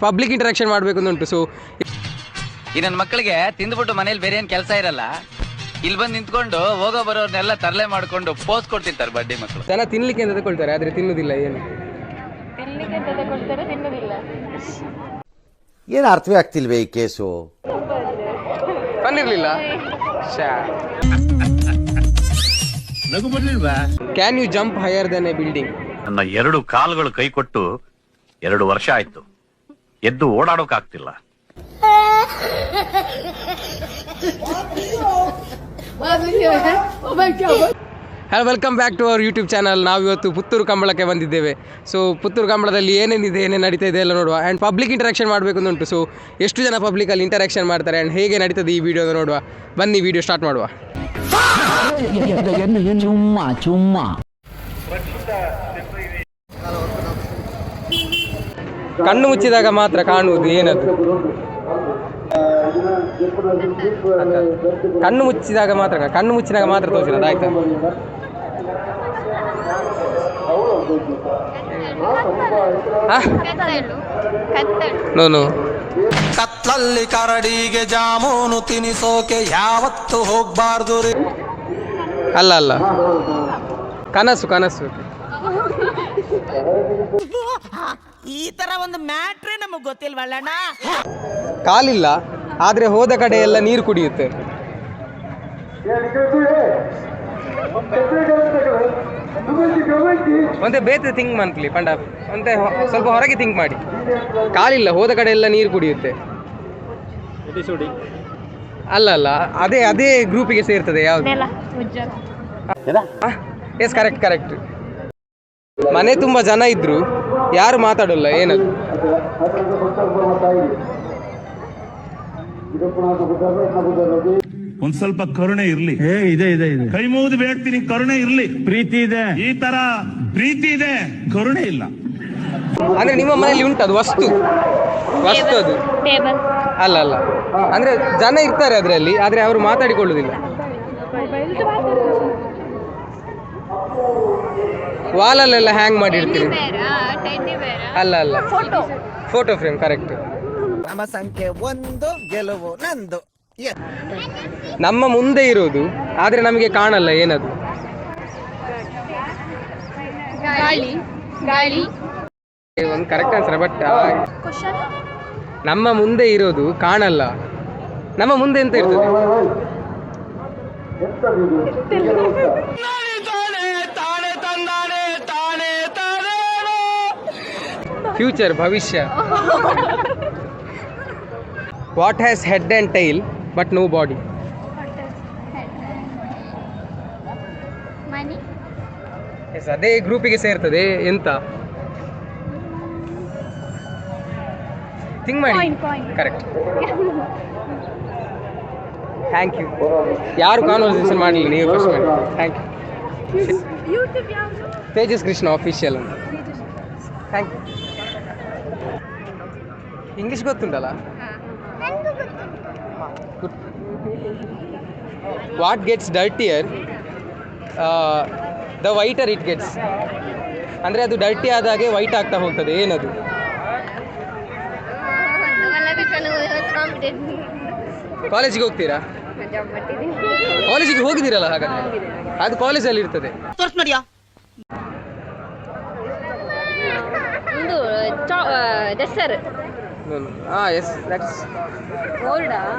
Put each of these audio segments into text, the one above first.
Public interaction ಮಾಡಬೇಕು ಅಂತ ಉಂಟು. ಸೊ ಈ ನನ್ನ ಮಕ್ಕಳಿಗೆ ತಿಂದ್ಬಿಟ್ಟು ಮನೇಲಿ ಬೇರೆ ಏನು ಕೆಲಸ ಇರಲ್ಲ, ಇಲ್ಲಿ ಬಂದು ನಿಂತ್ಕೊಂಡು ಹೋಗೋ ಬರೋರ್ನೆಲ್ಲ ತರಲೆ ಮಾಡ್ಕೊಂಡು ಪೋಸ್ ಕೊಡ್ತಿರ್ತಾರೆ ಬಡ್ಡಿ ಮಕ್ಕಳು. ಜನ ತಿನ್ಲಿಕ್ಕೆ ಅಂತ ತಗೊಳ್ತಾರೆ, ಆದ್ರೆ ತಿನ್ನುವುದಿಲ್ಲ. ಏನು ಏನು ಅರ್ಥವೇ ಆಗ್ತಿಲ್ವೇ ಈ ಕೇಸು? ಬಂದಿರ್ಲಿಲ್ಲ. Can you jump higher than a building? ನನ್ನ 2 ಕಾಲುಗಳು ಕೈ ಕೊಟ್ಟು 2 ವರ್ಷ ಆಯ್ತು, ಎದ್ದು ಓಡಾಡೋಕಾಗ್ತಿಲ್ಲ. Hello, welcome back to our YouTube channel. ನಾವು ಇವತ್ತು ಪುತ್ತೂರು ಕಂಬಳಕ್ಕೆ ಬಂದಿದ್ದೇವೆ. ಸೊ ಪುತ್ತೂರು ಕಂಬಳದಲ್ಲಿ ಏನೇನಿದೆ, ಏನೇನು ನಡೀತಾ ಇದೆ ಎಲ್ಲ ನೋಡುವ. ಆ್ಯಂಡ್ ಪಬ್ಲಿಕ್ ಇಂಟರಾಕ್ಷನ್ ಮಾಡಬೇಕು ಅಂತ ಉಂಟು. ಸೊ ಎಷ್ಟು ಜನ ಪಬ್ಲಿಕಲ್ಲಿ ಇಂಟರಾಕ್ಷನ್ ಮಾಡ್ತಾರೆ ಆ್ಯಂಡ್ ಹೇಗೆ ನಡೀತದೆ ಈ ವಿಡಿಯೋನ ನೋಡುವ. ಬನ್ನಿ ವಿಡಿಯೋ ಸ್ಟಾರ್ಟ್ ಮಾಡುವ. ಕಣ್ಣು ಮುಚ್ಚಿದಾಗ ಮಾತ್ರ ಕಾಣುವುದು ಏನದು? ಕಣ್ಣು ಮುಚ್ಚಿದಾಗ ಮಾತ್ರ ತೋರಿಸಿರೋದು. ಆಯ್ತಾ? ನೋನು ಕತ್ತಲಲ್ಲಿ ಕರಡಿಗೆ ಜಾಮೂನು ತಿನಿಸೋಕೆ ಯಾವತ್ತು ಹೋಗ್ಬಾರ್ದು ರೀ. ಅಲ್ಲ, ಕನಸು. ಈ ತರ ಒಂದು ಮ್ಯಾಟ್ರೇ ನಮಗ್ ಗೊತ್ತಿಲ್ವಲ್ಲಣ್ಣ. ಕಾಲಿಲ್ಲ, ಆದ್ರೆ ಹೋದ ಕಡೆ ಎಲ್ಲ ನೀರು ಕುಡಿಯುತ್ತೆ. ಒಂದೇ ಬೇತೆ ಥಿಂಕ್ ಮಂತ್ಲಿ ಪಂಡ ಒಂದೇ ಸ್ವಲ್ಪ ಹೊರಗೆ ಥಿಂಕ್ ಮಾಡಿ. ಕಾಲಿಲ್ಲ, ಹೋದ ಕಡೆ ಎಲ್ಲ ನೀರು ಕುಡಿಯುತ್ತೆ. ಅಲ್ಲ, ಅದೇ ಗ್ರೂಪಿಗೆ ಸೇರ್ತದೆ. ಯಾವುದು? Yes, correct. ಮನೆ ತುಂಬಾ ಜನ ಇದ್ರು, ಯಾರು ಮಾತಾಡಲ್ಲ. ಏನದು? ಒಂದ್ ಸ್ವಲ್ಪ ಕರುಣೆ ಇರ್ಲಿ. ಇದೆ ಕೈ ಮುಗಿದು ಬೇಡ್ತೀನಿ, ಕರುಣೆ ಇರ್ಲಿ. ಪ್ರೀತಿ ಇದೆ, ಈ ತರ ಪ್ರೀತಿ ಇದೆ, ಕರುಣೆ ಇಲ್ಲ. ಅಂದ್ರೆ ನಿಮ್ಮ ಮನೆಯಲ್ಲಿ ಉಂಟದು ವಸ್ತು ಅದು? ಅಲ್ಲ, ಅಂದ್ರೆ ಜನ ಇರ್ತಾರೆ ಅದರಲ್ಲಿ, ಆದ್ರೆ ಅವರು ಮಾತಾಡಿಕೊಳ್ಳುವುದಿಲ್ಲ. ವಾಲಲ್ಲೆಲ್ಲ ಹ್ಯಾಂಗ್ ಮಾಡಿರ್ತೀರಿ. ಅಲ್ಲ, ಫೋಟೋ ಫ್ರೇಮ್. ಕರೆಕ್ಟ್. ನಮ್ಮ ಸಂಖ್ಯೆ 1, ಗೆಲುವು ನಂದು. ನಮ್ಮ ಮುಂದೆ ಇರೋದು ಆದ್ರೆ ನಮಗೆ ಕಾಣಲ್ಲ. ಏನದು? ಒಂದು ಕರೆಕ್ಟ್ ಆನ್ಸರ್. ಬಟ್ ನಮ್ಮ ಮುಂದೆ ಇರೋದು ಕಾಣಲ್ಲ. ನಮ್ಮ ಮುಂದೆ ಎಂತ ಇರ್ತದೆ? ಫ್ಯೂಚರ್, ಭವಿಷ್ಯ. What has head and tail but no body? Yes, ಅದೇ ಗ್ರೂಪಿಗೆ ಸೇರ್ತದೆ. ಎಂತ? ಥಿಂಕ್ ಮಾಡಿ. ಕರೆಕ್ಟ್. Thank you. ಯಾರು ಕಾನ್ವರ್ಸೇಷನ್ ಮಾಡಲಿಲ್ಲ, ನೀವು ಫಸ್ಟ್ ಮಾಡಿ. Thank you. Tejas Krishna official ಅಂತ. Thank you. ಇಂಗ್ಲಿಷ್ ಗೊತ್ತುಂಟಲ್ಲ? What gets dirtier the whiter it gets. ಅಂದರೆ ಅದು ಡರ್ಟಿ ಆದಾಗೆ ವೈಟ್ ಆಗ್ತಾ ಹೋಗ್ತದೆ. ಏನದು? ಕಾಲೇಜಿಗೆ ಹೋಗ್ತೀರಾ? ಕಾಲೇಜಿಗೆ ಹೋಗಿದ್ದೀರಲ್ಲ, ಹಾಗಾದ್ರೆ ಅದು ಕಾಲೇಜಲ್ಲಿ ಇರ್ತದೆ.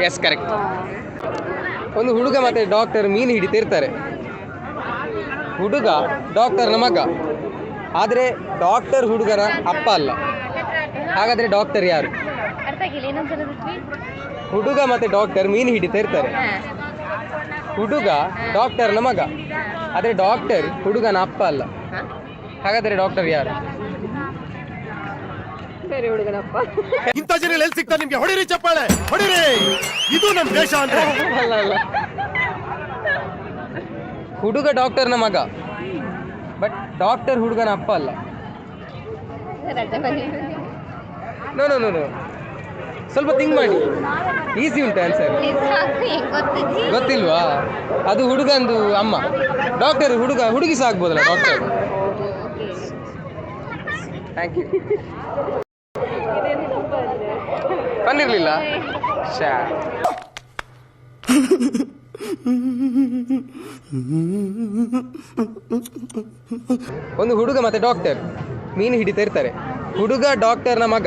Yes, correct. ಒಂದು ಹುಡುಗ ಮತ್ತೆ ಡಾಕ್ಟರ್ ಮೀನು ಹಿಡಿತಿರ್ತಾರೆ. ಹುಡುಗ ಡಾಕ್ಟರ್ನ ಮಗ, ಆದರೆ ಡಾಕ್ಟರ್ ಹುಡುಗರ ಅಪ್ಪ ಅಲ್ಲ. ಹಾಗಾದ್ರೆ ಡಾಕ್ಟರ್ ಯಾರು? ಹುಡುಗ ಮತ್ತೆ ಡಾಕ್ಟರ್ ಮೀನು ಹಿಡಿತಾ ಇರ್ತಾರೆ. ಹುಡುಗ ಡಾಕ್ಟರ್ನ ಮಗ, ಆದರೆ ಡಾಕ್ಟರ್ ಹುಡುಗನ ಅಪ್ಪ ಅಲ್ಲ. ಹಾಗಾದ್ರೆ ಡಾಕ್ಟರ್ ಯಾರು? ಇಂಥ ಜನ ಎಲ್ಲಿ ಸಿಗ್ತಾರೆ ನಿಮ್ಗೆ? ಹೊಡಿರಿ, ಚಪ್ಪಾಳೆ ಹೊಡಿರಿ. ಇದು ನಮ್ಮ ದೇಶ ಅಂದ್ರೆ. ಅಲ್ಲ, ಹುಡುಗ ಡಾಕ್ಟರ್ನ ಮಗ, ಬಟ್ ಡಾಕ್ಟರ್ ಹುಡುಗನ ಅಪ್ಪ ಅಲ್ಲ. ನೋ, ಸ್ವಲ್ಪ ಥಿಂಕ್ ಮಾಡಿ. ಈಸಿ ಉಂಟು ಆನ್ಸರ್. ಗೊತ್ತಿಲ್ವಾ? ಅದು ಹುಡುಗಂದು ಅಮ್ಮ. ಡಾಕ್ಟರ್ ಹುಡುಗಿ ಸಹ ಆಗ್ಬೋದಲ್ಲ ಡಾಕ್ಟರ್. Thank you. ಬಂದಿರ್ಲಿಲ್ಲ ಶಾ ಒಂದು ಹುಡುಗ ಮತ್ತೆ ಡಾಕ್ಟರ್ ಮೀನು ಹಿಡಿತಾ ಇರ್ತಾರೆ. ಹುಡುಗ ಡಾಕ್ಟರ್ನ ಮಗ,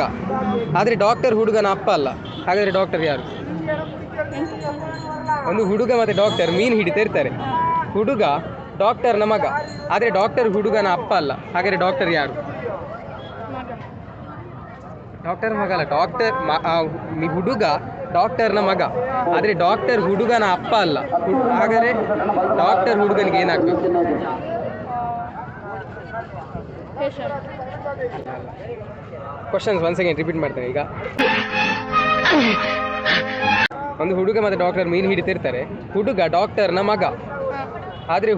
ಆದರೆ ಡಾಕ್ಟರ್ ಹುಡುಗನ ಅಪ್ಪ ಅಲ್ಲ. ಹಾಗಾದರೆ ಡಾಕ್ಟರ್ ಯಾರು? ಒಂದು ಹುಡುಗ ಮತ್ತೆ ಡಾಕ್ಟರ್ ಮೀನು ಹಿಡಿತಾ ಇರ್ತಾರೆ. ಹುಡುಗ ಡಾಕ್ಟರ್ನ ಮಗ, ಆದರೆ ಡಾಕ್ಟರ್ ಹುಡುಗನ ಅಪ್ಪ ಅಲ್ಲ. ಹಾಗಾದರೆ ಡಾಕ್ಟರ್ ಯಾರು? ಡಾಕ್ಟರ್ ಮಗ ಅಲ್ಲ, ಹುಡುಗ ಡಾಕ್ಟರ್ನ ಮಗ, ಆದರೆ ಡಾಕ್ಟರ್ ಹುಡುಗನ ಅಪ್ಪ ಅಲ್ಲ. ಹಾಗಾದರೆ ಡಾಕ್ಟರ್ ಹುಡುಗನಿಗೆ ಏನಾಗಬೇಕು? ಕ್ವಶನ್ಸ್ ಒನ್ ಸೆಕೆಂಡ್ ರಿಪೀಟ್ ಮಾಡ್ತೇನೆ. ಈಗ ಒಂದು ಹುಡುಗ ಮತ್ತು ಡಾಕ್ಟರ್ ಮೀನು ಹಿಡಿತಿರ್ತಾರೆ. ಹುಡುಗ ಡಾಕ್ಟರ್ನ ಮಗ, ಆದರೆ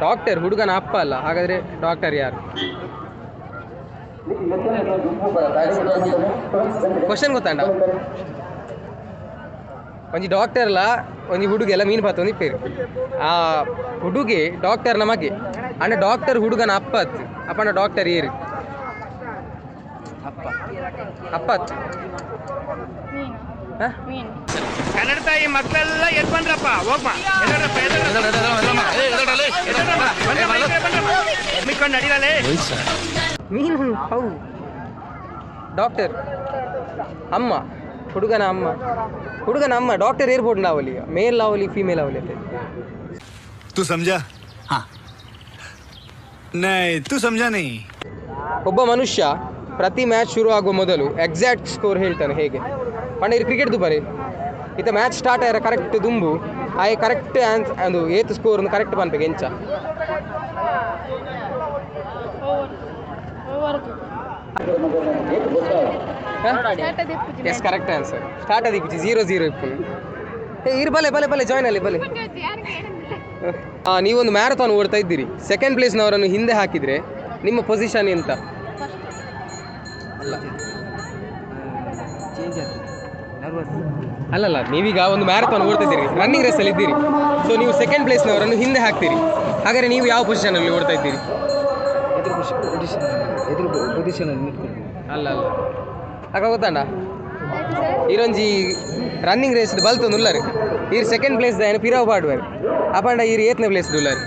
ಡಾಕ್ಟರ್ ಹುಡುಗನ ಅಪ್ಪ ಅಲ್ಲ. ಹಾಗಾದರೆ ಡಾಕ್ಟರ್ ಯಾರು? ಕ್ವಶನ್ ಗೊತ್ತಾಂಡ ಒಂಜಿ ಡಾಕ್ಟರ್ ಅಲ್ಲ ಒಂಜಿ ಹುಡುಗಿ ಎಲ್ಲ ಮೀನು ಪಾತ ಒಂದಿಪ್ಪೇರು. ಆ ಹುಡುಗಿ ಡಾಕ್ಟರ್ನ ಮಗೆ ಅಂಡ ಡಾಕ್ಟರ್ ಹುಡುಗನ ಅಪ್ಪತ್ತು ಅಪ್ಪನ ಡಾಕ್ಟರ್ ಏರು ಅಪ್ಪತ್ತು. ಕನ್ನಡ ತಾಯಿ ಮಕ್ಕಳೆಲ್ಲ ಎದ್ ಬಂದ್ರಪ್ಪ ಹೋಗ್ಮ ನಡೀರಲ್ಲೇ ಮೀನು ಹೌ ಡಾಕ್ಟರ್ ಅಮ್ಮ ಹುಡುಗನ ಅಮ್ಮ ಡಾಕ್ಟರ್ ಏರ್ಬೋರ್ಡ್ ಲಾವಲಿ ಮೇಲ್ ಲಾವಲಿ ಫೀಮೇಲ್ ಲಾವಲಿ ಅಂತ. तू समझा? हाँ नहीं तू समझा नहीं. ಒಬ್ಬ ಮನುಷ್ಯ ಪ್ರತಿ ಮ್ಯಾಚ್ ಶುರು ಆಗುವ ಮೊದಲು ಎಕ್ಸಾಕ್ಟ್ ಸ್ಕೋರ್ ಹೇಳ್ತಾನೆ. ಹೇಗೆ ಪಂಡ ಇದು ಕ್ರಿಕೆಟ್ ದುಬಾರಿ ಇತ್ತ ಮ್ಯಾಚ್ ಸ್ಟಾರ್ಟ್ ಆಯ್ರ ಕರೆಕ್ಟ್ ದುಂಬು ಆಯ್ ಕರೆಕ್ಟ್ ಅದು ಏತ್ ಸ್ಕೋರ್ ಕರೆಕ್ಟ್ ಪನ್ಬೇಕು ಎಂಚ ಎಸ್ ಕರೆಕ್ಟ್ ಆನ್ಸರ್. ಸ್ಟಾರ್ಟ್ ಅದಿಪ್ಪಿ 0-0 ಇಪ್ಪು ಇರು ಬಲೆ ಜಾಯ್ನ್ ಅಲ್ಲಿ ಬಲೆ. ನೀವೊಂದು ಮ್ಯಾರಥಾನ್ ಓಡ್ತಾ ಇದ್ದೀರಿ, ಸೆಕೆಂಡ್ ಪ್ಲೇಸ್ನವರನ್ನು ಹಿಂದೆ ಹಾಕಿದರೆ ನಿಮ್ಮ ಪೊಸಿಷನ್ ಎಂತ? ಅಲ್ಲಲ್ಲ ನೀವೀಗ ಒಂದು ಮ್ಯಾರಥಾನ್ ಓಡ್ತಾ ಇದ್ದೀರಿ, ರನ್ನಿಂಗ್ ರೇಸಲ್ಲಿ ಇದ್ದೀರಿ. ಸೊ ನೀವು ಸೆಕೆಂಡ್ ಪ್ಲೇಸ್ನವರನ್ನು ಹಿಂದೆ ಹಾಕ್ತೀರಿ. ಹಾಗಾದರೆ ನೀವು ಯಾವ ಪೊಸಿಷನಲ್ಲಿ ಓಡ್ತಾ ಇದ್ದೀರಿ? ಅಲ್ಲ ಆಗ ಗೊತ್ತಾಂಡ ಈರೊಂಜಿ ರನ್ನಿಂಗ್ ರೇಸ್ ಬಲ್ತೊಂದು ಉಲ್ಲರು ಈರು ಸೆಕೆಂಡ್ ಪ್ಲೇಸ್ ದಾಯನ ಪಿರಾವ್ ಪಾಡುವರು ಅಪಂಡ ಈರು ಏತ್ನೇ ಪ್ಲೇಸ್ ಉಲ್ಲರು.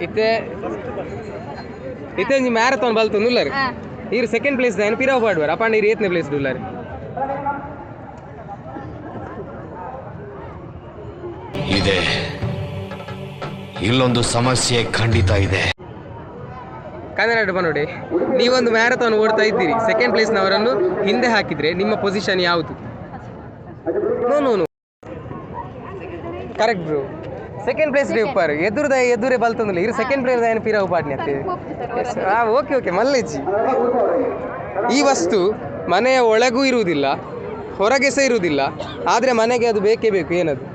ಇತ್ತೆ ಒಂಜಿ ಮ್ಯಾರಥಾನ್ ಬಲ್ತೊಂದು ಉಲ್ಲರು ಈರು ಸೆಕೆಂಡ್ ಪ್ಲೇಸ್ ದಾಯನ ಪಿರಾವ್ ಪಾಡುವರು ಅಪಂಡ ಈರು ಏತ್ನೇ ಪ್ಲೇಸ್ ಉಲ್ಲರು. ಇದೆ ಇಲ್ಲೊಂದು ಸಮಸ್ಯೆ ಖಂಡಿತ ಇದೆ. ಕನ್ನಡ ನೋಡಿ, ನೀವೊಂದು ಮ್ಯಾರಥಾನ್ ಓಡ್ತಾ ಇದ್ದೀರಿ, ಸೆಕೆಂಡ್ ಪ್ಲೇಸ್ನವರನ್ನು ಹಿಂದೆ ಹಾಕಿದರೆ ನಿಮ್ಮ ಪೊಸಿಷನ್ ಯಾವುದು? No correct bro, second place ಉಪ್ಪಾರು ಎದುರೇ ಬಲ್ತಂದಿಲ್ಲ ಇರು ಸೆಕೆಂಡ್ ಪ್ಲೇಸ್ ಏನು ಪಿರಾವು ಪಾಡ್ನಿ ಆಗ್ತದೆ. ಓಕೆ ಮಲ್ಲೇಜಿ. ಈ ವಸ್ತು ಮನೆಯ ಒಳಗೂ ಇರುವುದಿಲ್ಲ, ಹೊರಗೆ ಸಹ ಇರುವುದಿಲ್ಲ, ಆದರೆ ಮನೆಗೆ ಅದು ಬೇಕೇ ಬೇಕು. ಏನದು?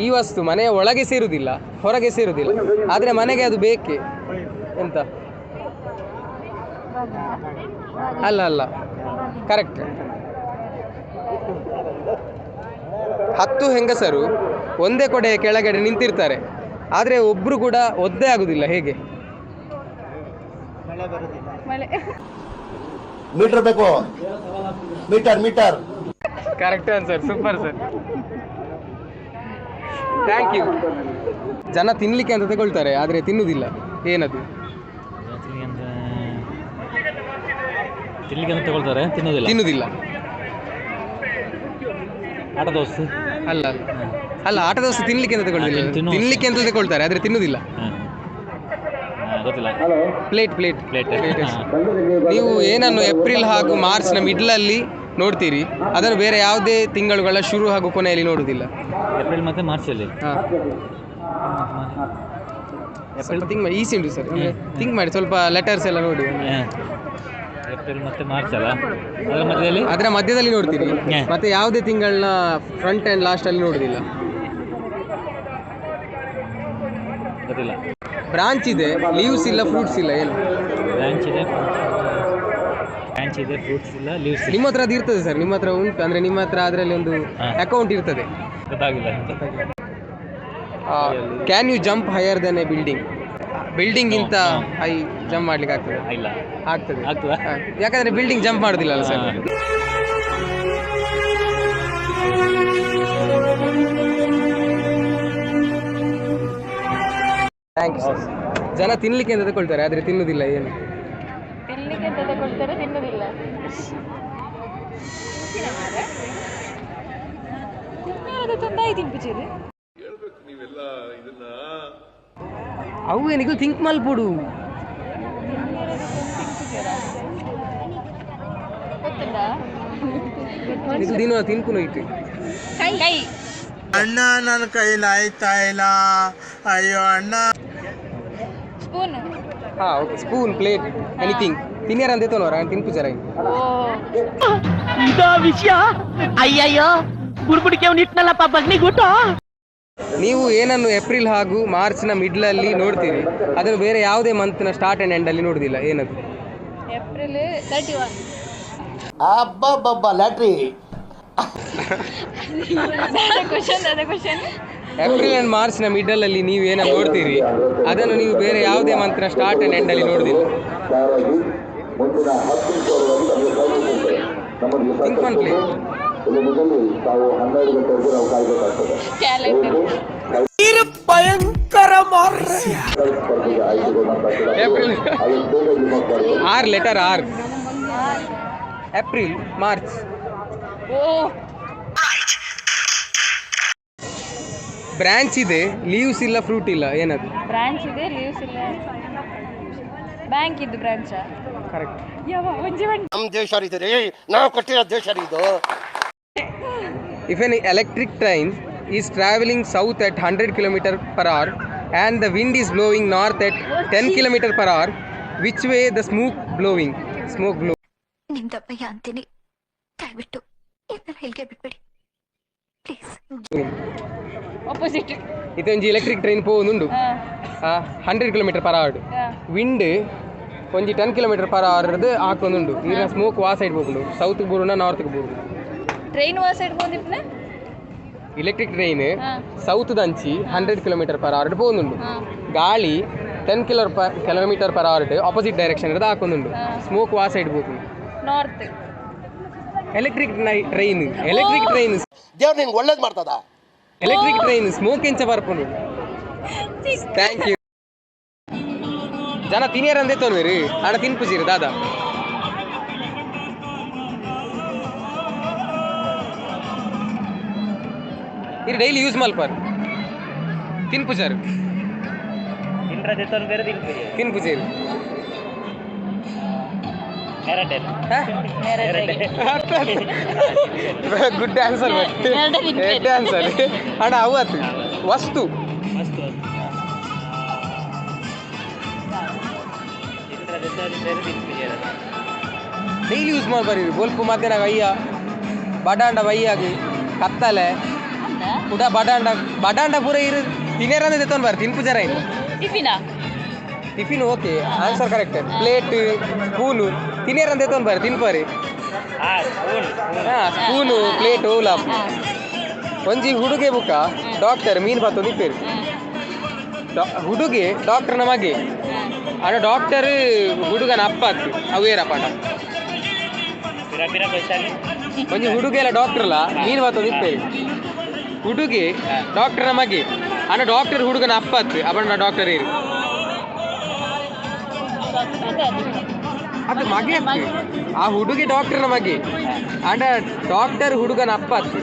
ಈ ವಸ್ತು ಮನೆಯ ಒಳಗೆ ಸೇರುವುದಿಲ್ಲ, ಹೊರಗೆ ಸೇರುವುದಿಲ್ಲ, ಆದರೆ ಮನೆಗೆ ಅದು ಬೇಕೇ. ಎಂತ? ಅಲ್ಲ ಕರೆಕ್ಟ್. 10 ಹೆಂಗಸರು ಒಂದೇ ಕೊಡೆಯ ಕೆಳಗಡೆ ನಿಂತಿರ್ತಾರೆ, ಆದರೆ ಒಬ್ಬರು ಕೂಡ ಒದ್ದೆ ಆಗುದಿಲ್ಲ. ಹೇಗೆ? ಮೀಟರ್ ಬೇಕು, meter. Correct answer, super sir, thank you. ಜನ ತಿನ್ನಲಿಕ್ಕೆ ಅಂತ ತಗೊಳ್ತಾರೆ, ಆದರೆ ತಿನ್ನುವುದಿಲ್ಲ. ಏನದು? ತಿನ್ನಲಿಕ್ಕೆ ಅಂತ ತಗೊಳ್ತಾರೆ, ತಿನ್ನುವುದಿಲ್ಲ. ಆಟದ ವಸ್ತು ಅಲ್ಲ ಆಟದ ವಸ್ತು ತಿನ್ನಲಿಕ್ಕೆ ಅಂತ ತಗೊಳ್ಳಿಲ್ಲ, ತಿನ್ನಲಿಕ್ಕೆ ಅಂತ ತಗೊಳ್ತಾರೆ, ಆದರೆ ತಿನ್ನುವುದಿಲ್ಲ. ಗೊತ್ತಿಲ್ಲ. ಪ್ಲೇಟ್. ನೀವು ಏನನ್ನು ಏಪ್ರಿಲ್ ಹಾಗೂ ಮಾರ್ಚ್ನ ಮಿಡ್ಲಲ್ಲಿ ನೋಡ್ತೀರಿ, ಅದನ್ನು ಬೇರೆ ಯಾವುದೇ ತಿಂಗಳುಗಳ ಶುರು ಹಾಗೂ ಕೊನೆಯಲ್ಲಿ ನೋಡುವುದಿಲ್ಲ. ಏಪ್ರಿಲ್ ಮತ್ತು ಮಾರ್ಚಲ್ಲಿ. ಈಸಿ ಉಂಟು ಸರ್, ಥಿಂಕ್ ಮಾಡಿ ಸ್ವಲ್ಪ, ಲೆಟರ್ಸ್ ಎಲ್ಲ ನೋಡಿ. ಏಪ್ರಿಲ್ ಮತ್ತು ಮಾರ್ಚ್ ಅಲ್ಲ, ಅದರ ಮಧ್ಯದಲ್ಲಿ ನೋಡ್ತೀರಿ, ಮತ್ತೆ ಯಾವುದೇ ತಿಂಗಳನ್ನ ಫ್ರಂಟ್ ಆ್ಯಂಡ್ ಲಾಸ್ಟಲ್ಲಿ ನೋಡುವುದಿಲ್ಲ. ಗೊತ್ತಿಲ್ಲ. ಬ್ರಾಂಚ್ ಇದೆ, ಲೀವ್ಸ್ ಇಲ್ಲ, ಫ್ರೂಟ್ಸ್ ಇಲ್ಲ. ಏನು ಬ್ರಾಂಚ್ ಇದೆ, ಬ್ರಾಂಚ್ ಇದೆ, ಫ್ರೂಟ್ಸ್ ಇಲ್ಲ, ಲೀವ್ಸ್ ನಿಮ್ಮ ಹತ್ರ ಅದು ಇರ್ತದೆ ಸರ್, ನಿಮ್ಮ ಹತ್ರ ಉಂಟು ಅಂದರೆ ನಿಮ್ಮ ಹತ್ರ ಅದರಲ್ಲಿ ಒಂದು ಅಕೌಂಟ್ ಇರ್ತದೆ. ಗೊತ್ತಾಗಿಲ್ಲ. Can you jump higher than a building ಇಂತ ಹೈ ಜಂಪ್ ಮಾಡ್ಲಿಕ್ಕೆ ಆಗ್ತದೆ? ಇಲ್ಲ. ಆಗ್ತದೆ. ಆಗ್ತದಾ? ಯಾಕಂದ್ರೆ ಬಿಲ್ಡಿಂಗ್ ಜಂಪ್ ಮಾಡೋದಿಲ್ಲ ಅಲ್ಲ ಸರ್. Thank you sir. ಜನ ತಿನ್ಲಿಕ್ಕೆ ಅಂತ ತಗೊಳ್ತಾರೆ ಆದರೆ ತಿನ್ನುವುದಿಲ್ಲ. ಏನು ತಿನ್ಲಿಕ್ಕೆ ಅಂತ ತಗೊಳ್ತಾರೆ, ತಿನ್ನುವುದಿಲ್ಲ. ಅವು ಏನಿಗೂ ಥಿಂಕ್ ಮಲ್ಪುಡು. ಇದು ದಿನ ತಿನ್ಕೊಂಡು ಹೋಯ್ತು. ಕೈ ಅಣ್ಣ ನನ್ನ ಕೈಲಿ ಆಯ್ತಾ ಇಲ್ಲ, ಅಯ್ಯೋ ಅಣ್ಣ. ಸ್ಪೂನ್. ಹಾ ಓಕೆ, ಸ್ಪೂನ್, ಪ್ಲೇಟ್, ಎನಿಥಿಂಗ್ ತಿನ್ಯಾರ ಅಂತ ತೋನೋರ ತಿನ್ಪುಜಾರ. ಇದೋ ವಿಷಯ. ಅಯ್ಯಯ್ಯೋ ಬುಡ್ಬುಡಿಕೆ ಇಟ್ನಲ್ಲಪ್ಪ ಬಗ್ನಿಗುಟ್ಟು. ನೀವು ಏನನ್ನು ಏಪ್ರಿಲ್ ಹಾಗೂ ಮಾರ್ಚ್ನ ಮಿಡ್ಲಲ್ಲಿ ನೋಡ್ತೀರಿ, ಅದನ್ನು ಬೇರೆ ಯಾವುದೇ ಮಂತ್ನ ಸ್ಟಾರ್ಟ್ ಆ್ಯಂಡ್ ಎಂಡಲ್ಲಿ ನೋಡೋದಿಲ್ಲ. ಏನದು? ಏಪ್ರಿಲ್ 31. ಅಬ್ಬಬ್ಬಬ್ಬ ಲ್ಯಾಟ್ರಿ. ಕ್ವಶನ್ ಏಪ್ರಿಲ್ ಆ್ಯಂಡ್ ಮಾರ್ಚ್ನ ಮಿಡಲಲ್ಲಿ ನೀವು ಏನೋ ನೋಡ್ತೀರಿ, ಅದನ್ನು ನೀವು ಬೇರೆ ಯಾವುದೇ ಮಂತ್ನ ಸ್ಟಾರ್ಟ್ ಆ್ಯಂಡ್ ಎಂಡಲ್ಲಿ ನೋಡೋದಿಲ್ಲ. Think monthly. ಭಯಂಕರ April R, letter R. April, March. Branch ಇದೆ, ಲೀವ್ಸ್ ಇಲ್ಲ, ಫ್ರೂಟ್ ಇಲ್ಲ. ಏನದು? ಬ್ರಾಂಚ್ ಇದೆ, ಲೀವ್ಸ್ ಇಲ್ಲ. ಬ್ಯಾಂಕ್ ಇದ್ದು ಬ್ರಾಂಚ್. ಕರೆಕ್ಟ್. ನಮ್ಮ ದೇಶ ಇದು ರೀ, ನಾವು ಕೊಟ್ಟಿರೋ ದೇಶ ಇದು. If an electric train is traveling south at 100 km/h and the wind is blowing north at 10 km/h, which way the smoke blowing? ನಿಮ್ದಪ್ಪಯ್ಯ ಅಂತೀನಿ, ದಯವಿಟ್ಟು ಇದನ್ನ ಹೇಳಿಕೆ ಬಿಟ್ಬಿಡಿ ಪ್ಲೀಸ್. ಆಪೋಸಿಟ್. ಇದೊಂದು ಎಲೆಕ್ಟ್ರಿಕ್ ಟ್ರೈನ್ ಪೋನುಂಡು 100 km/h. ವಿಂಡ್ ಒಂಜಿ 10 km/h ಹಾಕೊಂಡುಂಡು. ಈಗ ಸ್ಮೋಕ್ ವಾ ಸೈಡ್ ಹೋಗುಂಡು, ಸೌತ್ಗೆ ಬರೋಣ, ನಾರ್ತ್ಗೆ ಬರೋದು. ಟ್ರೈನ್ ವಾ ಸೈಡ್ ಬಂದಿಪ್ಪನ ಎಲೆಕ್ಟ್ರಿಕ್ ಟ್ರೈನ್ ಸೌತ್ ದಂಚಿ 100 km/h പോകുന്നുണ്ട്. ಗಾಳಿ 10 km/h ಆಪೋಸಿಟ್ ಡೈರೆಕ್ಷನ್ ಇರೋದು ಹಾಕೊಂಡುಂಡು. ಸ್ಮೋಕ್ ವಾ ಸೈಡ್ ಹೋಗುಂಡು, ನಾರ್ತ್. ಎಲೆಕ್ಟ್ರಿಕ್ ಟ್ರೈನ್ ದೇವ್ರು ನಿನ್ಗೆ ಒಳ್ಳೇದು ಮಾಡ್ತದ. ಎಲೆಕ್ಟ್ರಿಕ್ ಟ್ರೈನ್ ಸ್ಮೋಕ್ ಎಂಚ ಬರ್ಕೊಂಡು. Thank you. ಜನ ತಿನ್ಯಾರಂದೇ ತೋನ್ವೇರಿ ಆಡ ತಿನ್ಪುಜಿರಿ ದಾದಾ. ಇದು ಡೈಲಿ ಯೂಸ್ ಮಲ್ಪರ್ ತಿನ್ಪುಜಾರು ತಿನ್ಪುಜೇರಿ. Good answer. ಗುಡ್ ಆನ್ಸರ್ ಅಣ್ಣ. ಅವತ್ತು ವಸ್ತು ಡೈಲಿ ಯೂಸ್ ಮಾಡ್ಬಾರಿ. ಬೊಲ್ಪು ಮಧ್ಯಾಹ್ನ ಅಯ್ಯ ಬಡಾಂಡ ಬೈಯಾಗಿ ಕತ್ತಲೆ ಊಟ ಬಡಾಂಡ ಪೂರ ಇರು ತಿನ್ಯಾರ ತೆತ್ತೊಂದು ಬಾರಿ ತಿನ್ಪುಜಾರ. Tiffin okay, answer correct. Plate, spoon ತಿನ್ಯಾರ ಅಂತ ತೆತ್ತೊಂದು ಬಾರಿ ತಿನ್ಪಾರಿ. ಹಾಂ, ಸ್ಪೂನು, ಪ್ಲೇಟ್, ಓಲಾ. ಒಂಜಿ ಹುಡುಗೆ ಬುಕ್ಕ ಡಾಕ್ಟರ್ ಮೀನು ಬತ್ತೊಂದು ಇಪ್ಪೇರು. ಹುಡುಗೆ ಡಾಕ್ಟರ್ನ ಮಗೆ ಅಣ್ಣ, ಡಾಕ್ಟರ್ ಹುಡುಗನ ಅಪ್ಪ ಅತ್ತು ಅವೇರಪ್ಪ. ಒಂಜಿ ಹುಡುಗ ಎಲ್ಲ ಡಾಕ್ಟರ್ ಅಲ್ಲ, ಮೀನು ಬತ್ತೊಂದು ಇಪ್ಪೇರು. ಹುಡುಗಿ ಡಾಕ್ಟರ್ನ ಮಗೆ ಅಣ್ಣ, ಡಾಕ್ಟರ್ ಹುಡುಗನ ಅಪ್ಪ ಅತ್ತು ಅಪ್ಪಣ್ಣ ಡಾಕ್ಟರ್ ಇರು. ಅದು ಮಗೆ ಆ ಹುಡುಗಿ ಡಾಕ್ಟರ್ನ ಮಗೆ ಅಣ್ಣ, ಡಾಕ್ಟರ್ ಹುಡುಗನ ಅಪ್ಪ ಅತ್ತು.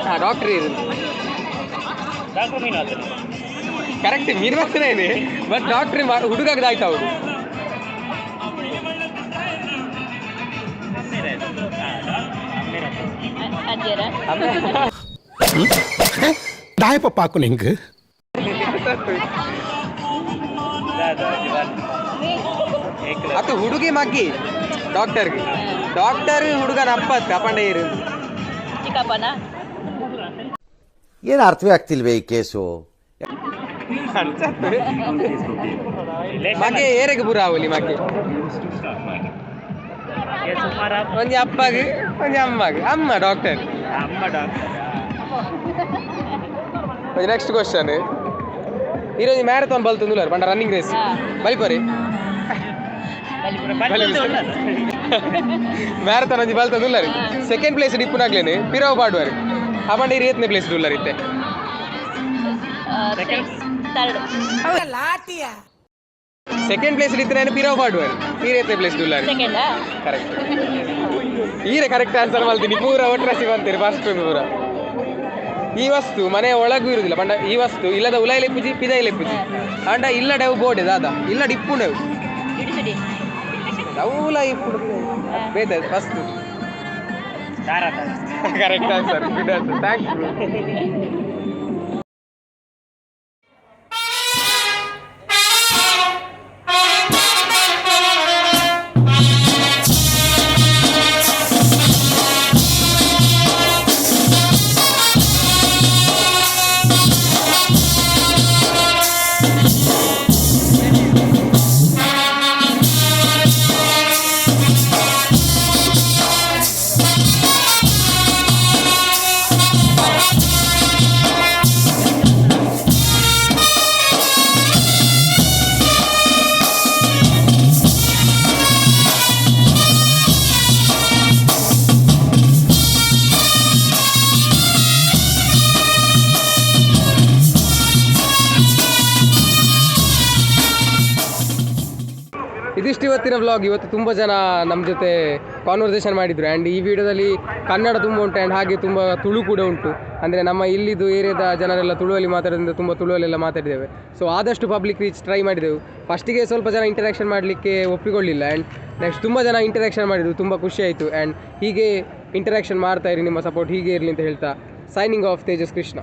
ಹಾಂ, ಡಾಕ್ಟರ್ ಇರು. ಕರೆಕ್ಟ್, ಮೀನು ಬರ್ತಾನೆ ಇದೆ ಬಟ್ ಡಾಕ್ಟ್ರಿ ಹುಡುಗಾಗ್ದಾಯ್ತು ಅವರು. ದಾಯ ಪಪ್ಪಾಕು ನಿಂಗೆ ಅದು ಹುಡುಗಿ ಮಗ್ಗಿ ಡಾಕ್ಟರ್ಗೆ, ಡಾಕ್ಟರ್ ಹುಡುಗನ ಅಪ್ಪ ಅಪ್ಪಂಡ ಇರು. ಏನು ಅರ್ಥವೇ ಆಗ್ತಿಲ್ವೇ ಈ ಕೇಸು? ಮಾಕೆ ಏರೆಗೆ ಬುರ ಆವಲಿ ಮಾಕೆ ಒಂಜಿ ಅಪ್ಪಗೆ ಒಂಜಿ ಅಮ್ಮಗೆ ಅಮ್ಮ ಡಾಕ್ಟರ್. ನೆಕ್ಸ್ಟ್ ಕ್ವಶನ್, ఈరోజు మ్యారథాన్ బలుతుంది పంట రన్నింగ్ రేస్ బలిపరి ಮ್ಯಾರಥಾನ್ ಒಂಜಿ ಬಲ್ತಂದು ಉಳ್ಳಾರಿ. ಸೆಕೆಂಡ್ ಪ್ಲೇಸ್ ಡಿಪ್ಪುನಾಗ್ಲೇನೆ ಪಿರಾವ್ ಪಾಡುವಾರಿ ಅಪಂಡ ಇರಿ 8ನೇ ಪ್ಲೇಸ್ ಉಳ್ಳಾರಿ ಇತ್ತೆ. ಸೆಕೆಂಡ್ ಪ್ಲೇಸ್ ಇತ್ತೇನೆ ಪಿರಾವ್ ಪಾಡುವಾರಿ ಈ 8ನೇ ಪ್ಲೇಸ್ ಉಳ್ಳಾರಿ. ಕರೆಕ್ಟ್ ಈರೆ ಕರೆಕ್ಟ್ ಆನ್ಸರ್ ಮಾಡ್ತೀನಿ. ಪೂರ ಒಟ್ರಾಸಿ ಬಂತೀರಿ ಫಸ್ಟ್ ಪೂರ. ಈ ವಸ್ತು ಮನೆಯ ಒಳಗೂ ಇರುವುದಿಲ್ಲ ಪಂಡ. ಈ ವಸ್ತು ಇಲ್ಲದ ಉಲಾಯಿ ಲೆಪ್ಪುಜಿ ಪಿದಾಯಿ ಲೆಪ್ಪುಜಿ ಅಂಡ ಇಲ್ಲ ಡವು ಬೋಡೆ ದಾದ ಇಲ್ಲ ಡಿಪ್ಪು ಡವು ಡೌಲ ಇಪ್ಪು ಬೇದ first correct answer. Good answer, thanks bro. ಇದಿಷ್ಟು ಇವತ್ತಿನ ವ್ಲಾಗ್. ಇವತ್ತು ತುಂಬ ಜನ ನಮ್ಮ ಜೊತೆ ಕಾನ್ವರ್ಸೇಷನ್ ಮಾಡಿದರು. ಆ್ಯಂಡ್ ಈ ವಿಡಿಯೋದಲ್ಲಿ ಕನ್ನಡ ತುಂಬ ಉಂಟು ಆ್ಯಂಡ್ ಹಾಗೆ ತುಂಬ ತುಳು ಕೂಡ ಉಂಟು. ಅಂದರೆ ನಮ್ಮ ಇಲ್ಲಿದ್ದು ಏರಿಯಾದ ಜನರೆಲ್ಲ ತುಳುವಲ್ಲಿ ಮಾತಾಡೋದ್ರಿಂದ ತುಂಬ ತುಳುವಲ್ಲೆಲ್ಲ ಮಾತಾಡಿದ್ದೇವೆ. ಸೊ ಆದಷ್ಟು ಪಬ್ಲಿಕ್ ರೀಚ್ ಟ್ರೈ ಮಾಡಿದೆವು. ಫಸ್ಟಿಗೆ ಸ್ವಲ್ಪ ಜನ ಇಂಟರಾಕ್ಷನ್ ಮಾಡಲಿಕ್ಕೆ ಒಪ್ಪಿಕೊಳ್ಳಿಲ್ಲ. ಆ್ಯಂಡ್ ನೆಕ್ಸ್ಟ್ ತುಂಬ ಜನ ಇಂಟರಾಕ್ಷನ್ ಮಾಡಿದರು, ತುಂಬ ಖುಷಿ ಆಯಿತು. ಆ್ಯಂಡ್ ಹೀಗೆ ಇಂಟರಾಕ್ಷನ್ ಮಾಡ್ತಾಯಿರಿ, ನಿಮ್ಮ ಸಪೋರ್ಟ್ ಹೀಗೆ ಇರಲಿ ಅಂತ ಹೇಳ್ತಾ ಸೈನಿಂಗ್ ಆಫ್ ತೇಜಸ್ ಕೃಷ್ಣ.